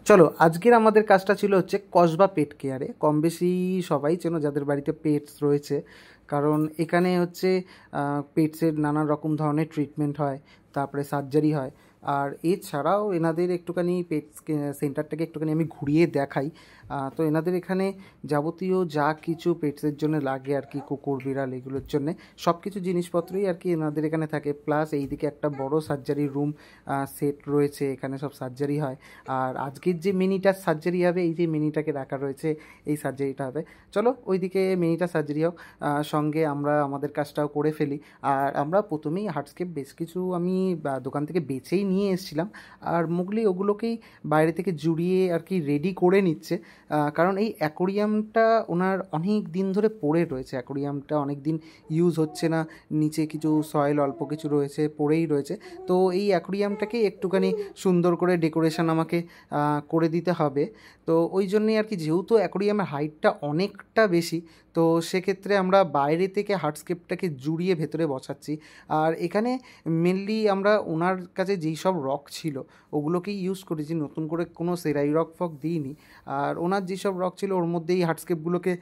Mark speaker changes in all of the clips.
Speaker 1: চলো আজকের আমাদের কাজটা ছিল হচ্ছে কসবা পেট কেয়ারে। কম বেশি সবাই চেনো যাদের বাড়িতে পেটস রয়েছে, কারণ এখানে হচ্ছে পেটসের নানা রকম ধরনের ট্রিটমেন্ট হয়, তারপরে সার্জারি হয়। আর এছাড়াও এনাদের একটুখানি পেটস সেন্টারটাকে একটুখানি আমি ঘুরিয়ে দেখাই। তো এনাদের এখানে যাবতীয় যা কিছু পেটসের জন্য লাগে আর কি, কুকুর বিড়াল এগুলোর জন্যে সব কিছু জিনিসপত্রই আর কি এনাদের এখানে থাকে। প্লাস এইদিকে একটা বড় সার্জারি রুম সেট রয়েছে, এখানে সব সার্জারি হয়। আর আজকের যে মিনিটার সার্জারি হবে, এই যে মিনিটাকে রাখা রয়েছে, এই সার্জারিটা হবে। চলো ওইদিকে মিনিটা সার্জারি হোক, সঙ্গে আমরা আমাদের কাজটাও করে ফেলি। আর আমরা প্রথমেই হার্টস্কেপ বেশ কিছু আমি দোকান থেকে বেচেই নিয়ে এসেছিলাম, আর মুগলি ওগুলোকেই বাইরে থেকে জুড়িয়ে আর কি রেডি করে নিচ্ছে। কারণ এই অ্যাকোরিয়ামটা ওনার অনেক দিন ধরে পড়ে রয়েছে, অ্যাকোরিয়ামটা অনেক দিন ইউজ হচ্ছে না, নিচে কিছু সয়েল অল্প কিছু রয়েছে, পড়েই রয়েছে। তো এই অ্যাকোরিয়ামটাকে একটুখানি সুন্দর করে ডেকোরেশন আমাকে করে দিতে হবে। তো ওই জন্যেই আর কি, যেহেতু অ্যাকোরিয়ামের হাইটটা অনেকটা বেশি, তো সেক্ষেত্রে আমরা বাইরে থেকে হার্টস্কেপটাকে জুড়িয়ে ভেতরে বসাচ্ছি। আর এখানে মেনলি আমরা ওনার কাছে যেই সব রক ছিল ওগুলোকেই ইউজ করেছি, নতুন করে কোনো সেরাই রক ফক দিইনি। আর ওনার যেসব রক ছিল ওর মধ্যেই হার্টস্কেপগুলোকে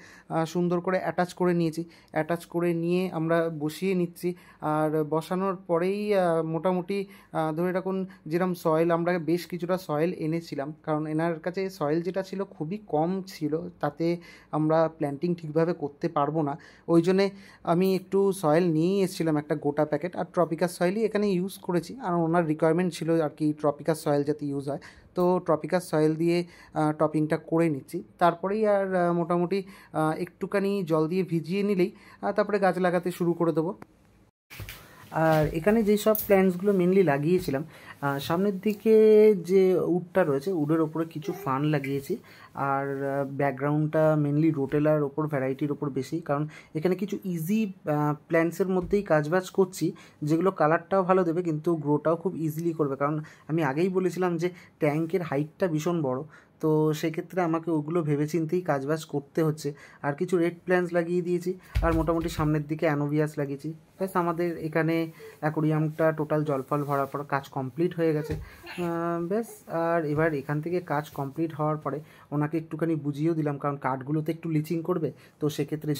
Speaker 1: সুন্দর করে অ্যাটাচ করে নিয়েছি। অ্যাটাচ করে নিয়ে আমরা বসিয়ে নিচ্ছি। আর বসানোর পরেই মোটামুটি ধরে রাখুন যেরকম সয়েল, আমরা বেশ কিছুটা সয়েল এনেছিলাম, কারণ এনার কাছে সয়েল যেটা ছিল খুবই কম ছিল, তাতে আমরা প্ল্যান্টিং ঠিকভাবে করতে পারবো না। ওই জন্যে আমি একটু সয়েল নিয়েই এসেছিলাম, একটা গোটা প্যাকেট। আর ট্রপিকাস সয়েলই এখানে ইউজ করেছি, আর ওনার রিকোয়ারমেন্ট ছিল আর কি ট্রপিকাস সয়েল যাতে ইউজ হয়। তো ট্রপিকাস সয়েল দিয়ে টপিংটা করে নিচ্ছি। তারপরেই আর মোটামুটি একটুখানি জল দিয়ে ভিজিয়ে নিলেই তারপরে গাছ লাগাতে শুরু করে দেবো। আর এখানে যেই সব প্ল্যান্টসগুলো মেনলি লাগিয়েছিলাম, সামনের দিকে যে উডটা রয়েছে উডের ওপরে কিছু ফান লাগিয়েছি। আর ব্যাকগ্রাউন্ডটা মেনলি রোটেলার ওপর, ভ্যারাইটির ওপর বেশি, কারণ এখানে কিছু ইজি প্ল্যান্টসের মধ্যেই কাজবাজ করছি, যেগুলো কালারটাও ভালো দেবে কিন্তু গ্রোটাও খুব ইজিলি করবে। কারণ আমি আগেই বলেছিলাম যে ট্যাঙ্কের হাইটটা ভীষণ বড়, তো সেক্ষেত্রে আমাকে ওগুলো ভেবেচিন্তেই কাজবাজ করতে হচ্ছে। আর কিছু রেড প্ল্যান্টস লাগিয়ে দিয়েছি, আর মোটামুটি সামনের দিকে অ্যানোভিয়াস লাগিয়েছি। ব্যাস আমাদের এখানে অ্যাকোরিয়ামটা টোটাল জলফল ভরার পর কাজ কমপ্লিট হয়ে গেছে। ব্যাস, আর এবার এখান থেকে কাজ কমপ্লিট হওয়ার পরে ওনাকে একটুখানি বুঝিয়েও দিলাম, কারণ কাঠগুলোতে একটু লিচিং করবে, তো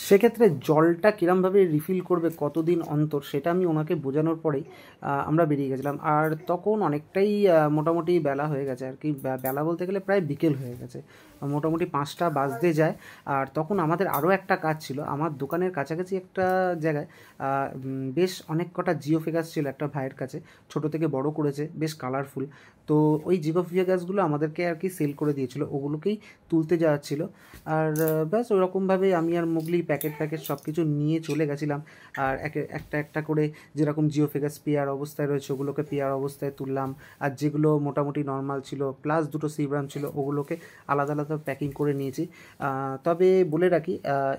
Speaker 1: সেক্ষেত্রে জলটা কীরমভাবে রিফিল করবে কতদিন অন্তর, সেটা আমি ওনাকে বোঝানোর পরেই আমরা বেরিয়ে গেছিলাম। আর তখন অনেকটাই মোটামুটি বেলা হয়ে গেছে আর কি, বেলা বলতে গেলে প্রায় বিকেল হয়ে গেছে, মোটামুটি 5টা বাজতে যায়। আর তখন আমাদের আরও একটা কাজ ছিল, আমার দোকানের কাছাকাছি একটা জায়গায় বেশ অনেক কটা জিওফেগাস ছিল একটা ভাইয়ের কাছে, ছোট থেকে বড় করেছে, বেশ কালারফুল। তো ওই জিওফেগাসগুলো আমাদেরকে আর কি সেল করে দিয়েছিল, ওগুলোকেই তুলতে যাওয়ার ছিল। আর ব্যাস ওরকমভাবে আমি আর মুগলি প্যাকেট সব কিছু নিয়ে চলে গেছিলাম। আর একটা করে যেরকম জিওফেগাস পেয়ার অবস্থায় রয়েছে ওগুলোকে পেয়ার অবস্থায় তুললাম, আর যেগুলো মোটামুটি নর্মাল ছিল প্লাস দুটো সিব্রাম ছিল ওগুলোকে আলাদা আলাদা প্যাকিং করে নিয়েছি। তবে বলে রাখি,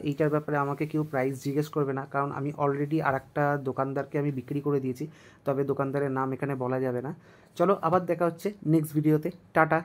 Speaker 1: এইটার ব্যাপারে আমাকে কেউ প্রাইস জিজ্ঞেস করবে না, কারণ আমি অলরেডি আর একটা দোকানদারকে আমি বিক্রি করে দিয়েছি, তবে দোকানদারের নাম এখানে বলা যাবে না। চলো আবার দেখা হচ্ছে নেক্সট ভিডিওতে, টাটা।